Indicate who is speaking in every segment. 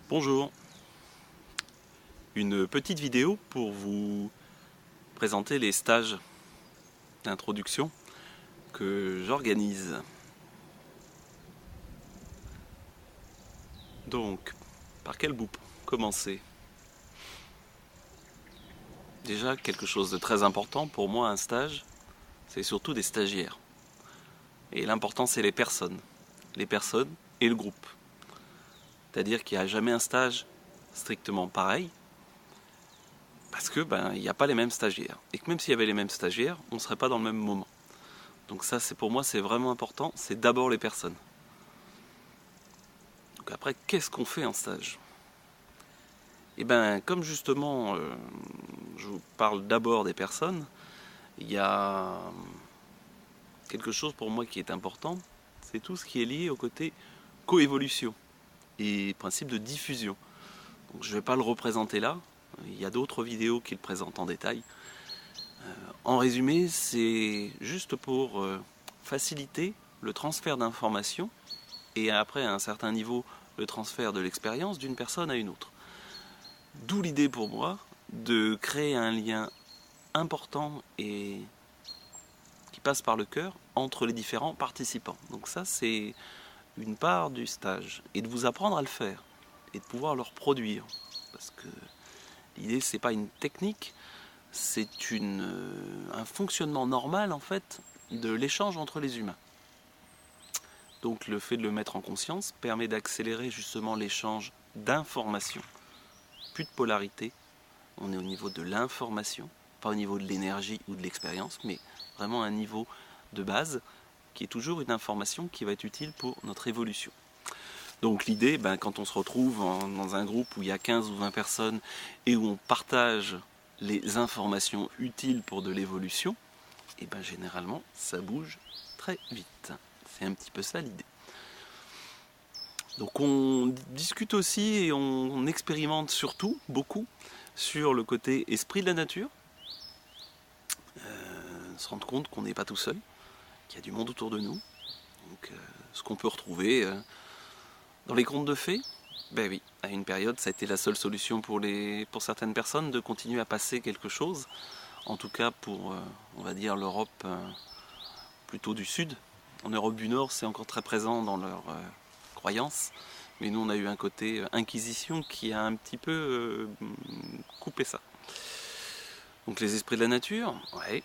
Speaker 1: Bonjour, une petite vidéo pour vous présenter les stages d'introduction que j'organise. Donc, par quel bout commencer? Déjà, quelque chose de très important pour moi, un stage, c'est surtout des stagiaires. Et l'important, c'est les personnes et le groupe. C'est-à-dire qu'il n'y a jamais un stage strictement pareil, parce que il n'y a pas les mêmes stagiaires. Et que même s'il y avait les mêmes stagiaires, on ne serait pas dans le même moment. Donc ça, pour moi, c'est vraiment important, c'est d'abord les personnes. Donc après, qu'est-ce qu'on fait en stage? Et comme justement, je vous parle d'abord des personnes, il y a quelque chose pour moi qui est important, c'est tout ce qui est lié au côté coévolution et principe de diffusion. Donc je ne vais pas le représenter là, il y a d'autres vidéos qui le présentent en détail. En résumé, c'est juste pour faciliter le transfert d'informations et après à un certain niveau le transfert de l'expérience d'une personne à une autre. D'où l'idée pour moi de créer un lien important et qui passe par le cœur entre les différents participants. Donc ça, c'est une part du stage. Et de vous apprendre à le faire et de pouvoir le reproduire. Parce que l'idée, c'est pas une technique, c'est un fonctionnement normal en fait de l'échange entre les humains. Donc le fait de le mettre en conscience permet d'accélérer justement l'échange d'informations. Plus de polarité, on est au niveau de l'information, pas au niveau de l'énergie ou de l'expérience, mais vraiment un niveau de base qui est toujours une information qui va être utile pour notre évolution. Donc l'idée, quand on se retrouve dans un groupe où il y a 15 ou 20 personnes et où on partage les informations utiles pour de l'évolution, et généralement ça bouge très vite. C'est un petit peu ça l'idée. Donc on discute aussi et on expérimente surtout beaucoup sur le côté esprit de la nature, se rendre compte qu'on n'est pas tout seul, qu'il y a du monde autour de nous. Donc ce qu'on peut retrouver dans les contes de fées, oui, à une période ça a été la seule solution pour certaines personnes de continuer à passer quelque chose, en tout cas pour on va dire l'Europe plutôt du Sud. En Europe du Nord c'est encore très présent dans leurs croyances, mais nous on a eu un côté inquisition qui a un petit peu coupé ça. Donc les esprits de la nature, ouais,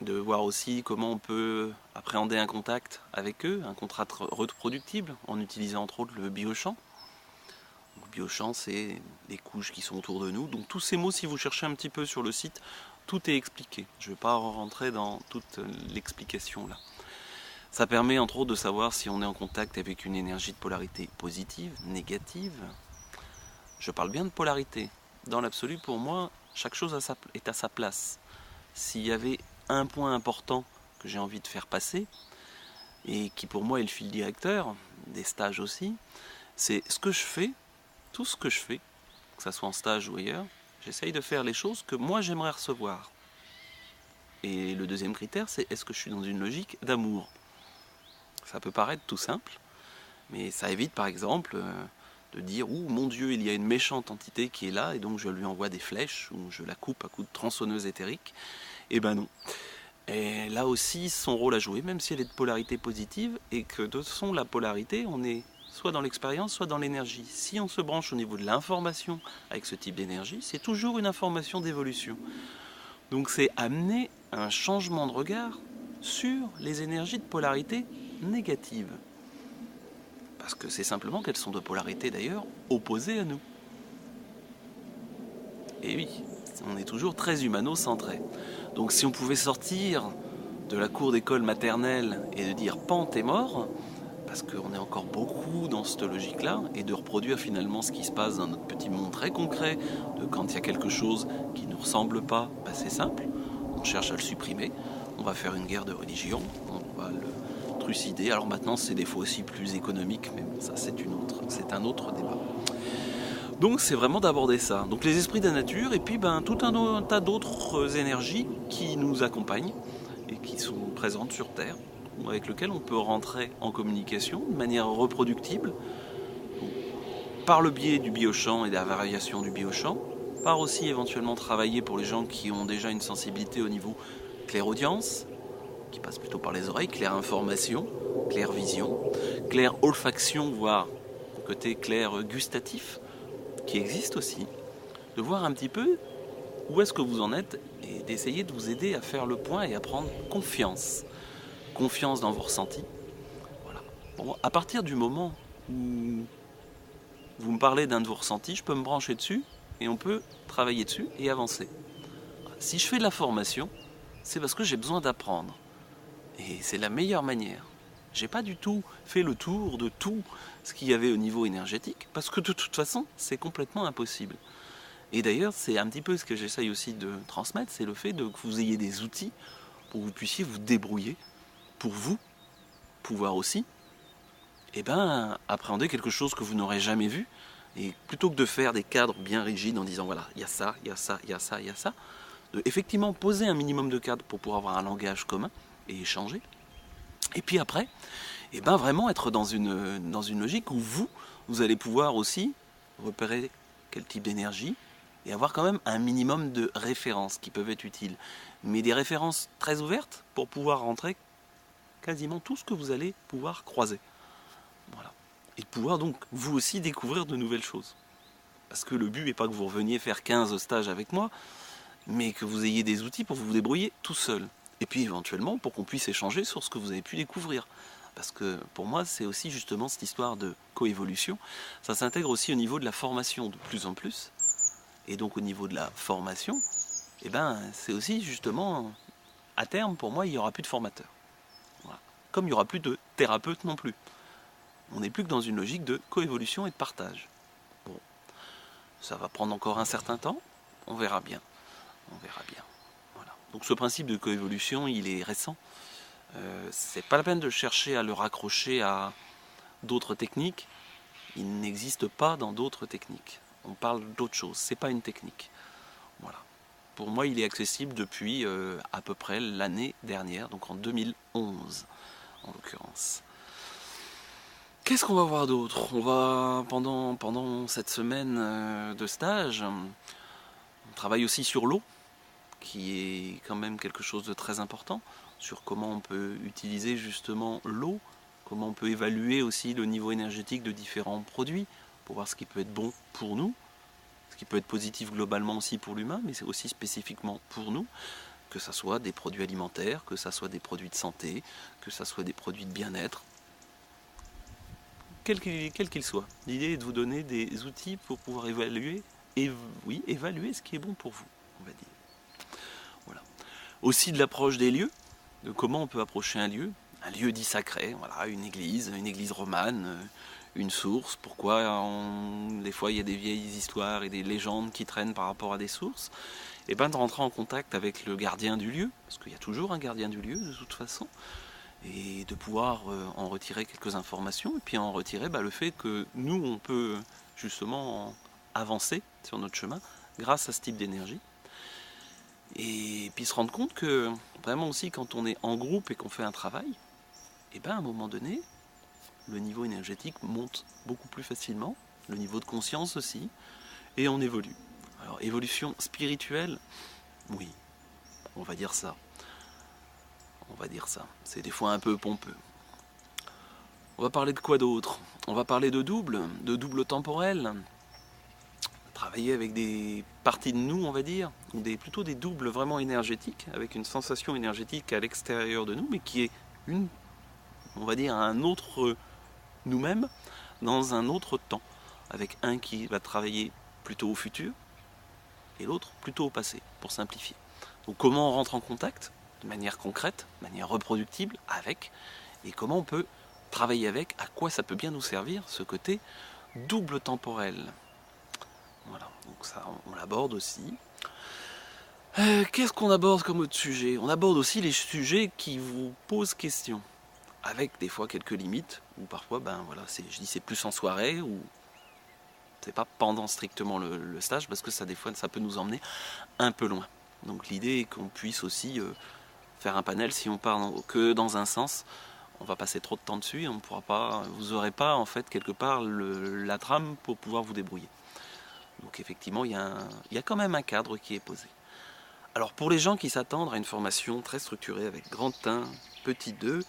Speaker 1: de voir aussi comment on peut appréhender un contact avec eux, un contact reproductible en utilisant entre autres le biochamp. Le biochamp, c'est les couches qui sont autour de nous. Donc tous ces mots, si vous cherchez un petit peu sur le site, tout est expliqué. Je ne vais pas rentrer dans toute l'explication là. Ça permet entre autres de savoir si on est en contact avec une énergie de polarité positive, négative. Je parle bien de polarité. Dans l'absolu, pour moi, chaque chose est à sa place. S'il y avait un point important que j'ai envie de faire passer, et qui pour moi est le fil directeur, des stages aussi, c'est ce que je fais, tout ce que je fais, que ce soit en stage ou ailleurs, j'essaye de faire les choses que moi j'aimerais recevoir. Et le deuxième critère, c'est est-ce que je suis dans une logique d'amour? Ça peut paraître tout simple, mais ça évite par exemple de dire « Ouh, mon Dieu, il y a une méchante entité qui est là, et donc je lui envoie des flèches, ou je la coupe à coups de tronçonneuse éthérique. » Eh ben non. Et là aussi, son rôle à jouer, même si elle est de polarité positive, et que de toute façon, la polarité, on est soit dans l'expérience, soit dans l'énergie. Si on se branche au niveau de l'information avec ce type d'énergie, c'est toujours une information d'évolution. Donc c'est amener un changement de regard sur les énergies de polarité négative. Parce que c'est simplement qu'elles sont de polarité d'ailleurs opposées à nous. Et oui, on est toujours très humano-centré. Donc si on pouvait sortir de la cour d'école maternelle et de dire « Pan, t'es mort », parce qu'on est encore beaucoup dans cette logique-là, et de reproduire finalement ce qui se passe dans notre petit monde très concret, de quand il y a quelque chose qui ne nous ressemble pas, c'est simple, on cherche à le supprimer, on va faire une guerre de religion, on va le trucider. Alors maintenant c'est des fois aussi plus économique, mais bon, ça c'est un autre débat. Donc c'est vraiment d'aborder ça. Donc les esprits de la nature et puis tout un tas d'autres énergies qui nous accompagnent et qui sont présentes sur Terre, avec lesquelles on peut rentrer en communication de manière reproductible. par le biais du biochamp et de la variation du biochamp, par aussi éventuellement travailler pour les gens qui ont déjà une sensibilité au niveau clairaudience, qui passe plutôt par les oreilles, clair information, clair vision, clair olfaction, voire côté clair gustatif, qui existe aussi, de voir un petit peu où est-ce que vous en êtes et d'essayer de vous aider à faire le point et à prendre confiance. Confiance dans vos ressentis. Voilà. Bon, à partir du moment où vous me parlez d'un de vos ressentis, je peux me brancher dessus et on peut travailler dessus et avancer. Si je fais de la formation, c'est parce que j'ai besoin d'apprendre. Et c'est la meilleure manière. J'ai pas du tout fait le tour de tout ce qu'il y avait au niveau énergétique, parce que de toute façon, c'est complètement impossible. Et d'ailleurs, c'est un petit peu ce que j'essaye aussi de transmettre, c'est le fait que vous ayez des outils pour que vous puissiez vous débrouiller, pour vous, pouvoir aussi, appréhender quelque chose que vous n'aurez jamais vu, et plutôt que de faire des cadres bien rigides en disant voilà, il y a ça, il y a ça, il y a ça, il y a ça, de effectivement poser un minimum de cadres pour pouvoir avoir un langage commun et échanger. Et puis après, vraiment être dans une logique où vous allez pouvoir aussi repérer quel type d'énergie et avoir quand même un minimum de références qui peuvent être utiles. Mais des références très ouvertes pour pouvoir rentrer quasiment tout ce que vous allez pouvoir croiser. Voilà. Et de pouvoir donc vous aussi découvrir de nouvelles choses. Parce que le but n'est pas que vous reveniez faire 15 stages avec moi, mais que vous ayez des outils pour vous débrouiller tout seul. Et puis éventuellement pour qu'on puisse échanger sur ce que vous avez pu découvrir. Parce que pour moi c'est aussi justement cette histoire de coévolution. Ça s'intègre aussi au niveau de la formation de plus en plus. Et donc au niveau de la formation, c'est aussi justement, à terme pour moi il n'y aura plus de formateurs. Voilà. Comme il n'y aura plus de thérapeutes non plus. On n'est plus que dans une logique de coévolution et de partage. Bon, ça va prendre encore un certain temps, on verra bien. On verra bien. Voilà. Donc ce principe de coévolution, il est récent. C'est pas la peine de chercher à le raccrocher à d'autres techniques. Il n'existe pas dans d'autres techniques. On parle d'autre chose. C'est pas une technique. Voilà. Pour moi, il est accessible depuis à peu près l'année dernière, donc en 2011 en l'occurrence. Qu'est-ce qu'on va voir d'autre? On va pendant cette semaine de stage, on travaille aussi sur l'eau, qui est quand même quelque chose de très important, sur comment on peut utiliser justement l'eau, comment on peut évaluer aussi le niveau énergétique de différents produits, pour voir ce qui peut être bon pour nous, ce qui peut être positif globalement aussi pour l'humain, mais c'est aussi spécifiquement pour nous, que ce soit des produits alimentaires, que ce soit des produits de santé, que ce soit des produits de bien-être, quel qu'il soit. L'idée est de vous donner des outils pour pouvoir évaluer ce qui est bon pour vous, on va dire. Voilà. Aussi de l'approche des lieux, de comment on peut approcher un lieu dit sacré, voilà, une église romane, une source, pourquoi des fois il y a des vieilles histoires et des légendes qui traînent par rapport à des sources, et de rentrer en contact avec le gardien du lieu, parce qu'il y a toujours un gardien du lieu de toute façon, et de pouvoir en retirer quelques informations, et puis en retirer le fait que nous on peut justement avancer sur notre chemin grâce à ce type d'énergie. Et puis se rendre compte que vraiment aussi quand on est en groupe et qu'on fait un travail, à un moment donné, le niveau énergétique monte beaucoup plus facilement, le niveau de conscience aussi, et on évolue. Alors évolution spirituelle, oui, on va dire ça. C'est des fois un peu pompeux. On va parler de quoi d'autre? On va parler de double temporel. Travailler avec des parties de nous, on va dire, ou plutôt des doubles vraiment énergétiques, avec une sensation énergétique à l'extérieur de nous, mais qui est un autre nous-mêmes dans un autre temps, avec un qui va travailler plutôt au futur et l'autre plutôt au passé, pour simplifier. Donc comment on rentre en contact de manière concrète, de manière reproductible avec, et comment on peut travailler avec, à quoi ça peut bien nous servir, ce côté double temporel. Voilà, donc ça on l'aborde aussi. Qu'est-ce qu'on aborde comme autre sujet? On aborde aussi les sujets qui vous posent question, avec des fois quelques limites, ou parfois c'est plus en soirée, ou c'est pas pendant strictement le stage, parce que des fois ça peut nous emmener un peu loin. Donc l'idée est qu'on puisse aussi faire un panel, si on part que dans un sens, on va passer trop de temps dessus et on pourra pas, vous n'aurez pas en fait quelque part la trame pour pouvoir vous débrouiller. Donc effectivement, il y a quand même un cadre qui est posé. Alors pour les gens qui s'attendent à une formation très structurée avec grand 1, petit 2,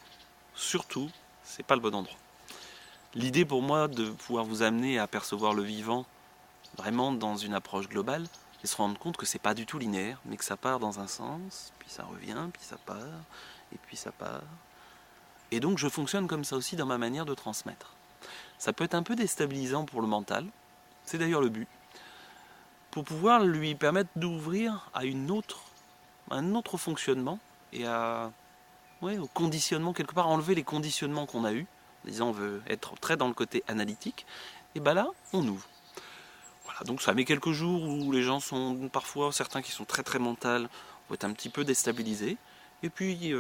Speaker 1: surtout, c'est pas le bon endroit. L'idée pour moi de pouvoir vous amener à percevoir le vivant vraiment dans une approche globale et se rendre compte que c'est pas du tout linéaire, mais que ça part dans un sens, puis ça revient, puis ça part, et puis ça part. Et donc je fonctionne comme ça aussi dans ma manière de transmettre. Ça peut être un peu déstabilisant pour le mental, c'est d'ailleurs le but, pour pouvoir lui permettre d'ouvrir à un autre fonctionnement et au conditionnement, quelque part enlever les conditionnements qu'on a eus, en disant on veut être très dans le côté analytique, et ben là on ouvre. Voilà, donc ça met quelques jours où les gens sont parfois, certains qui sont très très mentales, vont être un petit peu déstabilisés, et puis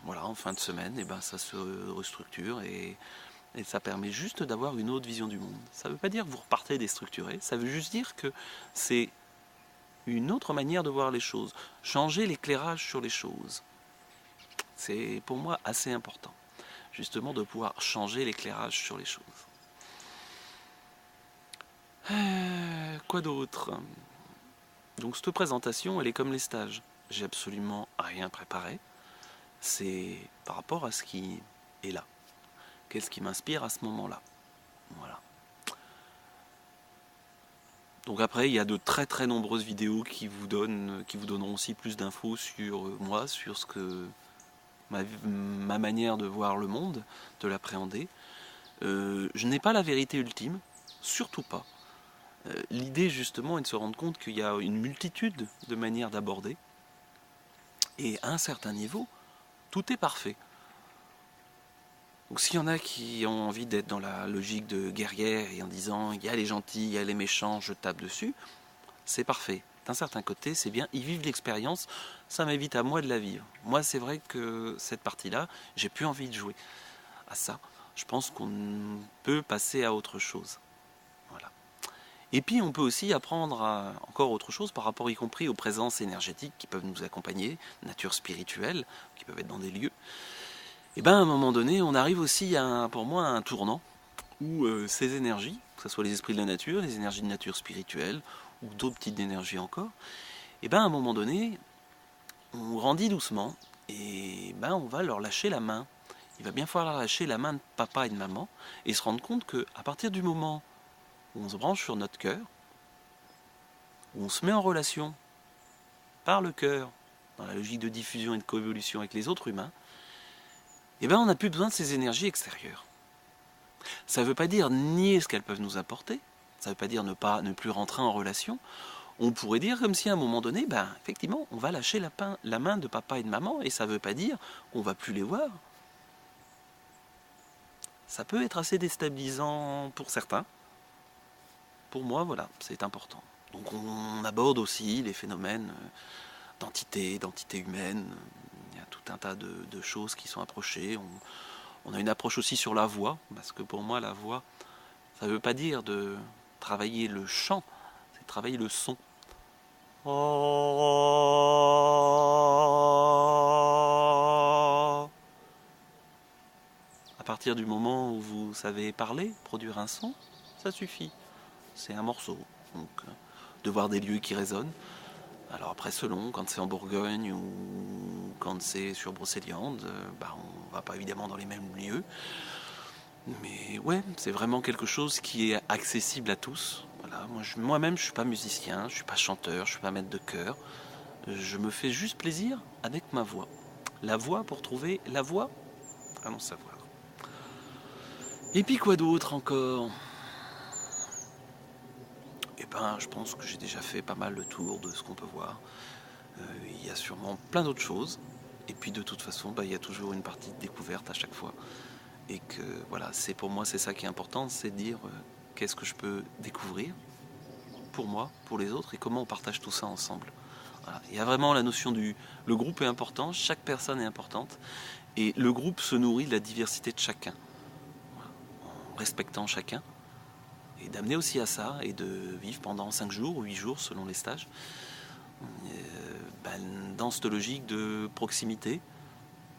Speaker 1: voilà, en fin de semaine, et ben ça se restructure et ça permet juste d'avoir une autre vision du monde. Ça ne veut pas dire que vous repartez déstructuré, ça veut juste dire que c'est une autre manière de voir les choses, changer l'éclairage sur les choses. C'est pour moi assez important, justement de pouvoir changer l'éclairage sur les choses. Quoi d'autre? Donc cette présentation, elle est comme les stages. J'ai absolument rien préparé. C'est par rapport à ce qui est là. Qu'est-ce qui m'inspire à ce moment-là? Voilà. Donc après, il y a de très très nombreuses vidéos qui vous donneront aussi plus d'infos sur moi, sur ce que ma manière de voir le monde, de l'appréhender. Je n'ai pas la vérité ultime, surtout pas. L'idée justement est de se rendre compte qu'il y a une multitude de manières d'aborder. Et à un certain niveau, tout est parfait. Donc s'il y en a qui ont envie d'être dans la logique de guerrière et en disant il y a les gentils, il y a les méchants, je tape dessus, c'est parfait. D'un certain côté, c'est bien, ils vivent l'expérience, ça m'évite à moi de la vivre. Moi, c'est vrai que cette partie-là, j'ai plus envie de jouer à ça. Je pense qu'on peut passer à autre chose. Voilà. Et puis, on peut aussi apprendre à encore autre chose par rapport y compris aux présences énergétiques qui peuvent nous accompagner, nature spirituelle, qui peuvent être dans des lieux. Et bien, à un moment donné, on arrive aussi pour moi à un tournant où ces énergies, que ce soit les esprits de la nature, les énergies de nature spirituelle ou d'autres types d'énergie encore, et bien à un moment donné, on grandit doucement et ben on va leur lâcher la main. Il va bien falloir lâcher la main de papa et de maman et se rendre compte qu'à partir du moment où on se branche sur notre cœur, où on se met en relation par le cœur, dans la logique de diffusion et de coévolution avec les autres humains, et ben on n'a plus besoin de ces énergies extérieures. Ça ne veut pas dire nier ce qu'elles peuvent nous apporter, ça ne veut pas dire ne plus rentrer en relation. On pourrait dire comme si à un moment donné, ben, effectivement, on va lâcher la main de papa et de maman, et ça ne veut pas dire qu'on ne va plus les voir. Ça peut être assez déstabilisant pour certains. Pour moi, voilà, c'est important. Donc on aborde aussi les phénomènes d'entité humaine. Il y a tout un tas de choses qui sont approchées. On a une approche aussi sur la voix, parce que pour moi, la voix, ça ne veut pas dire de travailler le chant, c'est travailler le son. À partir du moment où vous savez parler, produire un son, ça suffit. C'est un morceau. Donc, de voir des lieux qui résonnent. Alors après, selon, quand c'est en Bourgogne ou quand c'est sur Brocéliande, on va pas évidemment dans les mêmes lieux. Mais ouais, c'est vraiment quelque chose qui est accessible à tous. Voilà, moi-même, je suis pas musicien, je suis pas chanteur, je suis pas maître de chœur. Je me fais juste plaisir avec ma voix. La voix pour trouver la voix, allons savoir. Et puis quoi d'autre encore? Eh ben, je pense que j'ai déjà fait pas mal le tour de ce qu'on peut voir. Il y a sûrement plein d'autres choses. Et puis de toute façon, il y a toujours une partie de découverte à chaque fois. Et que voilà, pour moi, c'est ça qui est important, c'est de dire qu'est-ce que je peux découvrir pour moi, pour les autres, et comment on partage tout ça ensemble. Voilà. Il y a vraiment la notion le groupe est important, chaque personne est importante, et le groupe se nourrit de la diversité de chacun, voilà, en respectant chacun, et d'amener aussi à ça, et de vivre pendant 5 jours ou 8 jours selon les stages, dans cette logique de proximité,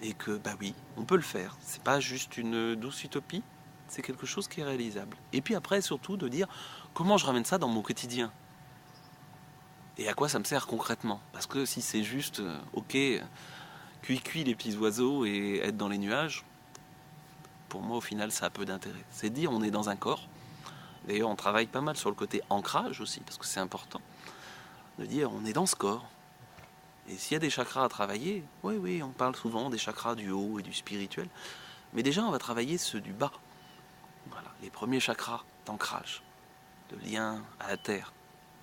Speaker 1: Et que, bah oui, on peut le faire. C'est pas juste une douce utopie, c'est quelque chose qui est réalisable. Et puis après, surtout, de dire comment je ramène ça dans mon quotidien. Et à quoi ça me sert concrètement. Parce que si c'est juste, ok, cuit les petits oiseaux et être dans les nuages, pour moi, au final, ça a peu d'intérêt. C'est de dire, on est dans un corps. D'ailleurs, on travaille pas mal sur le côté ancrage aussi, parce que c'est important. De dire, on est dans ce corps. Et s'il y a des chakras à travailler, oui, on parle souvent des chakras du haut et du spirituel. Mais déjà, on va travailler ceux du bas. Voilà, les premiers chakras d'ancrage, de lien à la terre.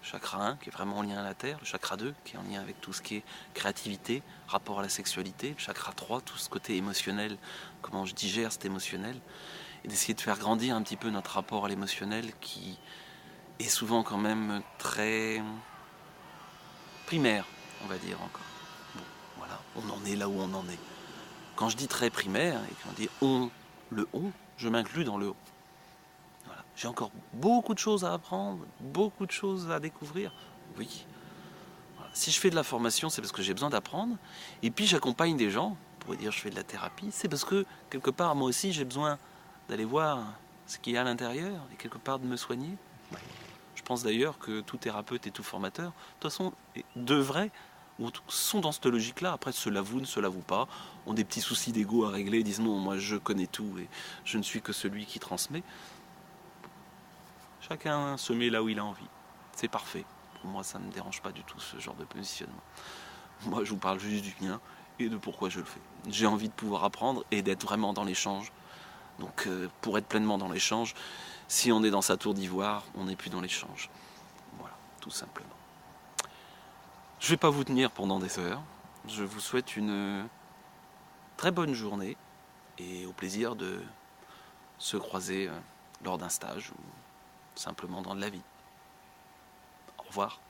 Speaker 1: Le chakra 1 qui est vraiment en lien à la terre, le chakra 2 qui est en lien avec tout ce qui est créativité, rapport à la sexualité, le chakra 3, tout ce côté émotionnel, comment je digère cet émotionnel, et d'essayer de faire grandir un petit peu notre rapport à l'émotionnel qui est souvent quand même très primaire, on va dire encore. Bon, voilà, on en est là où on en est. Quand je dis très primaire, et quand on dit on, le on, je m'inclus dans le on. Voilà. J'ai encore beaucoup de choses à apprendre, beaucoup de choses à découvrir. Oui. Voilà. Si je fais de la formation, c'est parce que j'ai besoin d'apprendre. Et puis j'accompagne des gens, on pourrait dire je fais de la thérapie, c'est parce que quelque part, moi aussi, j'ai besoin d'aller voir ce qu'il y a à l'intérieur et quelque part de me soigner. Je pense d'ailleurs que tout thérapeute et tout formateur, de toute façon, devrait ou sont dans cette logique-là. Après, se l'avouent, ne se l'avouent pas, ont des petits soucis d'ego à régler, disent non, moi je connais tout et je ne suis que celui qui transmet. Chacun se met là où il a envie. C'est parfait. Pour moi, ça ne me dérange pas du tout ce genre de positionnement. Moi, je vous parle juste du mien et de pourquoi je le fais. J'ai envie de pouvoir apprendre et d'être vraiment dans l'échange. Donc, pour être pleinement dans l'échange, si on est dans sa tour d'ivoire, on n'est plus dans l'échange. Voilà, tout simplement. Je ne vais pas vous tenir pendant des heures. Je vous souhaite une très bonne journée et au plaisir de se croiser lors d'un stage ou simplement dans la vie. Au revoir.